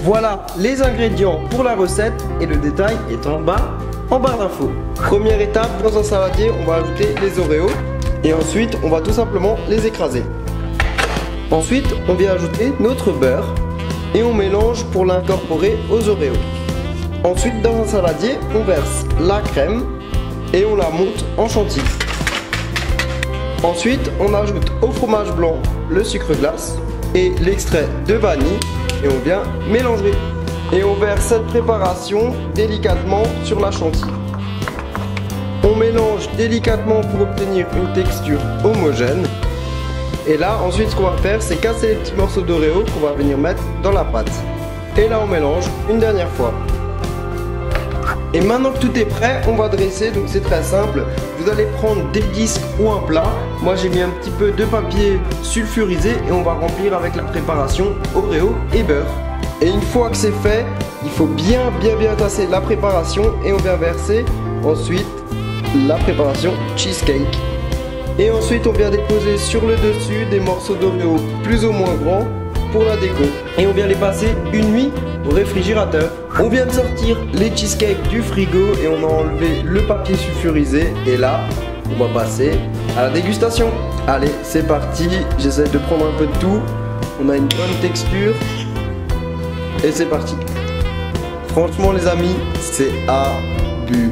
Voilà les ingrédients pour la recette et le détail est en barre d'infos. Première étape, dans un saladier, on va ajouter les Oreos et ensuite on va tout simplement les écraser. Ensuite, on vient ajouter notre beurre et on mélange pour l'incorporer aux Oreos. Ensuite, dans un saladier, on verse la crème et on la monte en chantilly. Ensuite, on ajoute au fromage blanc le sucre glace et l'extrait de vanille et on vient mélanger. Et on verse cette préparation délicatement sur la chantilly. On mélange délicatement pour obtenir une texture homogène. Et là, ensuite, ce qu'on va faire, c'est casser les petits morceaux d'Oreo qu'on va venir mettre dans la pâte. Et là, on mélange une dernière fois. Et maintenant que tout est prêt, on va dresser, donc c'est très simple. Vous allez prendre des disques ou un plat. Moi j'ai mis un petit peu de papier sulfurisé et on va remplir avec la préparation Oreo et beurre. Et une fois que c'est fait, il faut bien tasser la préparation et on vient verser ensuite la préparation cheesecake. Et ensuite on vient déposer sur le dessus des morceaux d'Oreo plus ou moins grands pour la déco. Et on vient les passer une nuit au réfrigérateur. On vient de sortir les cheesecakes du frigo et on a enlevé le papier sulfurisé. Et là, on va passer à la dégustation. Allez, c'est parti. J'essaie de prendre un peu de tout. On a une bonne texture. Et c'est parti. Franchement les amis, c'est abusé.